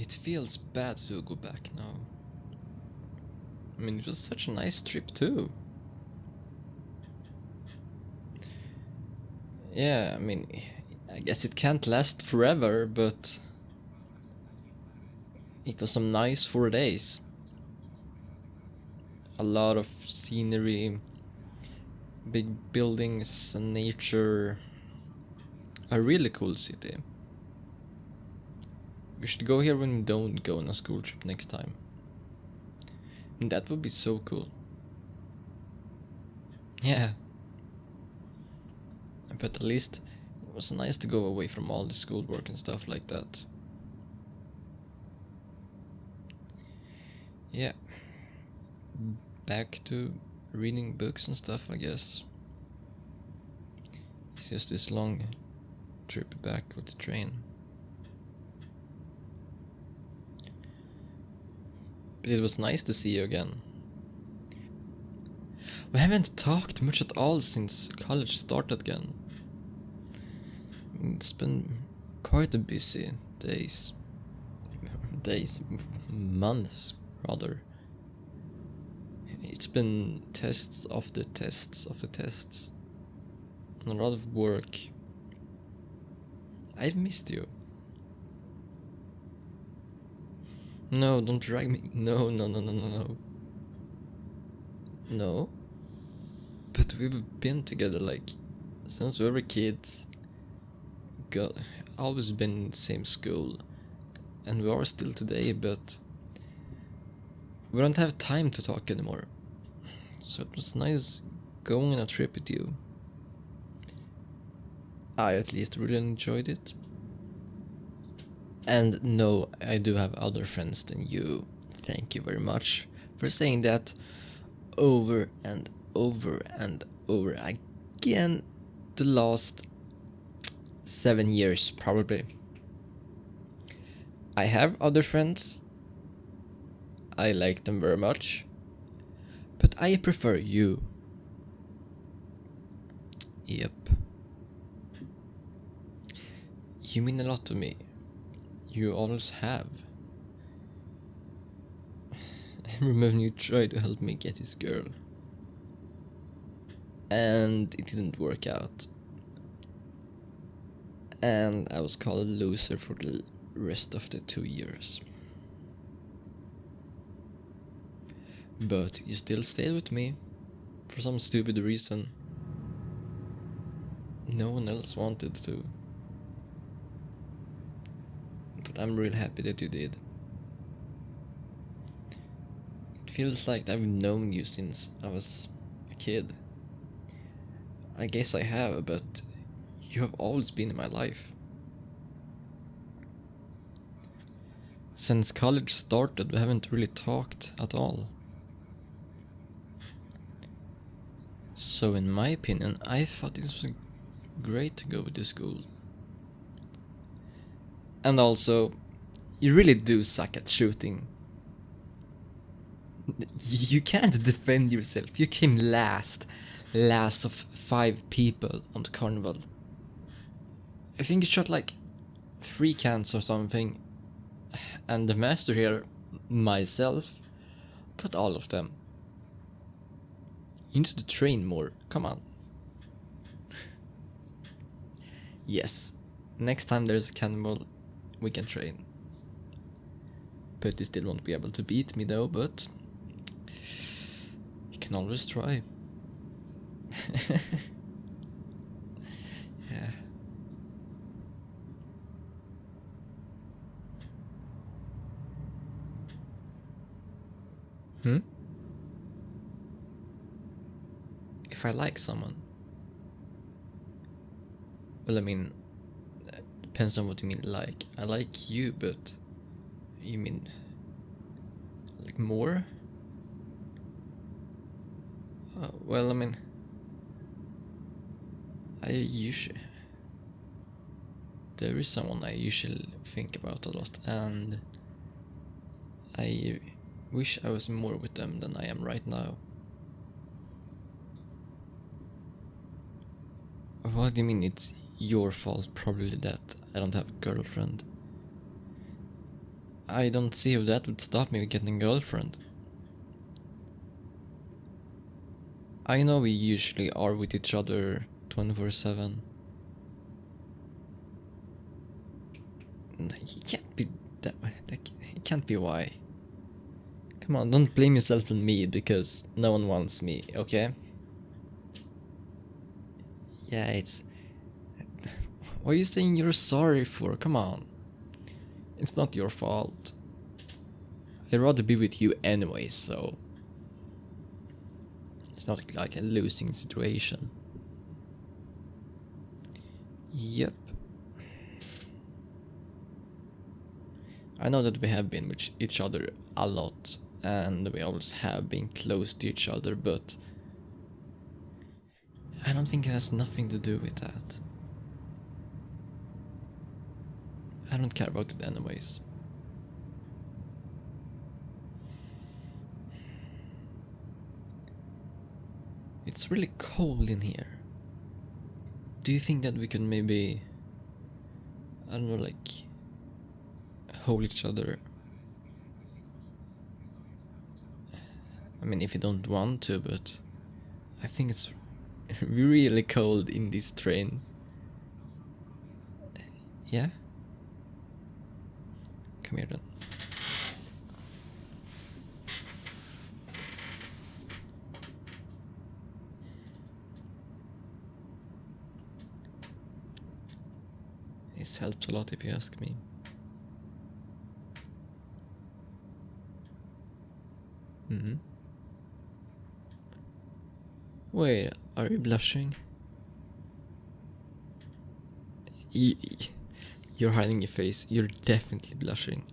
It feels bad to go back now. I mean, it was such a nice trip too. Yeah, I mean, I guess it can't last forever, but it was some nice 4 days. A lot of scenery, big buildings and nature. A really cool city. We should go here when we don't go on a school trip next time. That would be so cool. Yeah. But at least it was nice to go away from all the schoolwork and stuff like that. Yeah. Back to reading books and stuff, I guess. It's just this long trip back with the train. But it was nice to see you again. We haven't talked much at all since college started again. It's been quite a busy months rather. It's been tests after tests after tests. And a lot of work. I've missed you. No, don't drag me. No. No. But we've been together like since we were kids. God, always been in the same school. And we are still today, but we don't have time to talk anymore. So it was nice going on a trip with you. I at least really enjoyed it. And no, I do have other friends than you. Thank you very much for saying that over and over and over again the last 7 years probably. I have other friends. I like them very much. But I prefer you. Yep. You mean a lot to me. You always have. I remember you tried to help me get this girl. And it didn't work out. And I was called a loser for the rest of the 2 years. But you still stayed with me. For some stupid reason. No one else wanted to. But I'm really happy that you did. It feels like I've known you since I was a kid. I guess I have, but you have always been in my life. Since college started, we haven't really talked at all. So in my opinion, I thought this was great to go to school. And also, you really do suck at shooting. You can't defend yourself. You came last of 5 people on the carnival. I think you shot like 3 cans or something. And the master here, myself, got all of them. You need to train more, come on. Yes, next time there's a cannibal, we can train. But you still won't be able to beat me though, but you can always try. Yeah. If I like someone? Well, I mean, depends on what you mean like. I like you, but you mean like more? Well, I mean, there is someone I usually think about a lot, and I wish I was more with them than I am right now. What do you mean it's your fault? Probably that I don't have a girlfriend. I don't see how that would stop me getting a girlfriend. I know we usually are with each other 24/7. It can't be that, like, it can't be why. Come on, don't blame yourself on me because no one wants me, okay? Yeah, it's... What are you saying you're sorry for? Come on. It's not your fault. I'd rather be with you anyway, so... It's not like a losing situation. Yep. I know that we have been with each other a lot, and we always have been close to each other, but... I don't think it has nothing to do with that. I don't care about it anyways. It's really cold in here. Do you think that we can maybe... I don't know, like... hold each other? I mean, if you don't want to, but... I think it's really cold in this train. Yeah? Come here then. This helps a lot if you ask me. Wait, are you blushing? You're hiding your face. You're definitely blushing.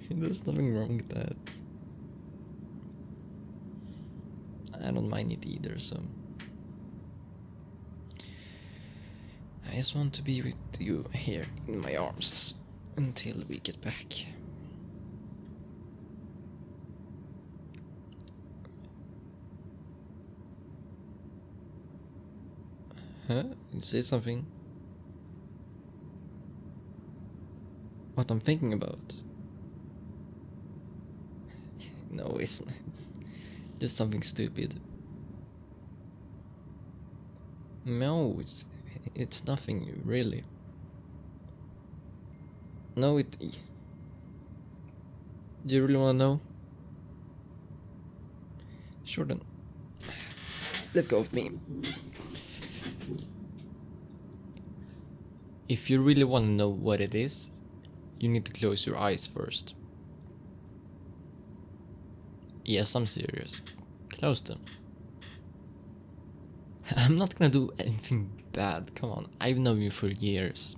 There's nothing wrong with that. I don't mind it either, so... I just want to be with you here in my arms until we get back. Huh? You say something? What I'm thinking about? No, it's just something stupid. No, it's nothing really. No, it... Do you really wanna know? Sure then. Let go of me. If you really wanna know what it is, you need to close your eyes first. Yes, I'm serious. Close them. I'm not gonna do anything bad, come on. I've known you for years.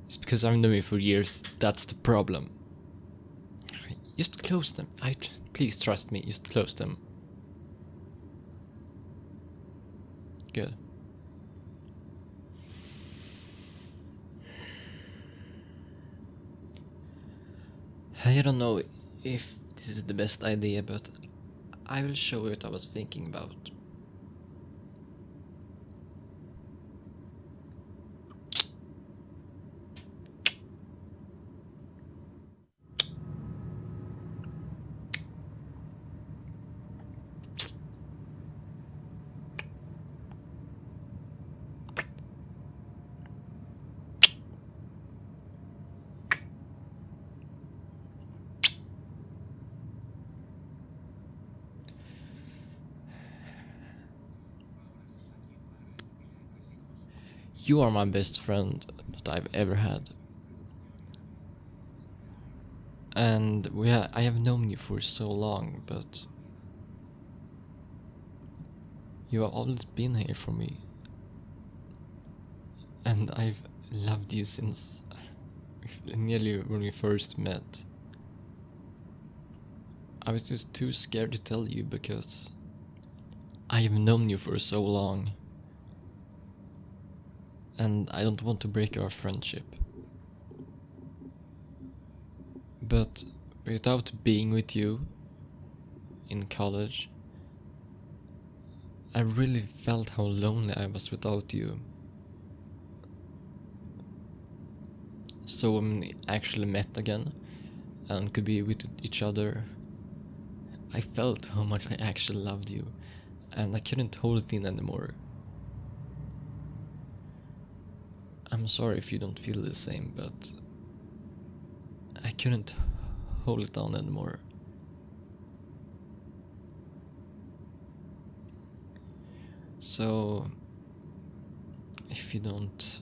It's because I've known you for years, that's the problem. Just close them. Please trust me, just close them. Good. I don't know if this is the best idea, but I will show you what I was thinking about. You are my best friend that I've ever had. And I have known you for so long, but you have always been here for me. And I've loved you since nearly when we first met. I was just too scared to tell you because I have known you for so long. And I don't want to break our friendship. But without being with you in college, I really felt how lonely I was without you. So when we actually met again and could be with each other, I felt how much I actually loved you, and I couldn't hold it in anymore. I'm sorry if you don't feel the same, but I couldn't hold it down anymore. So, if you don't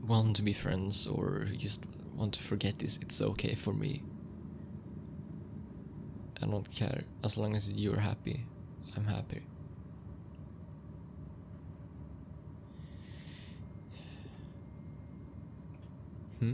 want to be friends or just want to forget this, it's okay for me. I don't care. As long as you're happy, I'm happy. Hmm?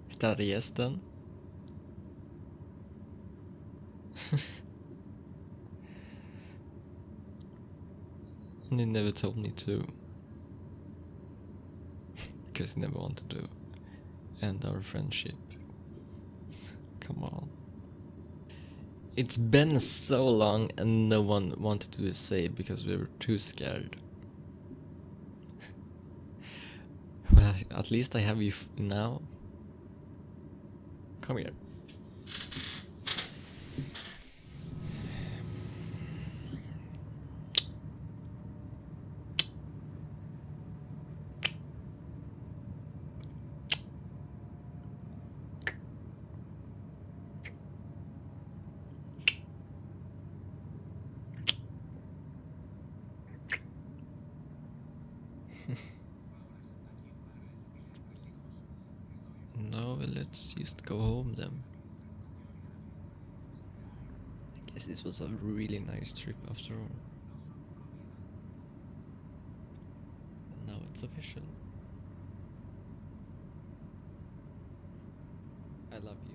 Is that a yes then? And you never told me to. Because you never wanted to end our friendship. Come on. It's been so long and no one wanted to say because we were too scared. Well, at least I have you now. Come here. No, let's just go home then. I guess this was a really nice trip after all. Now it's official. I love you.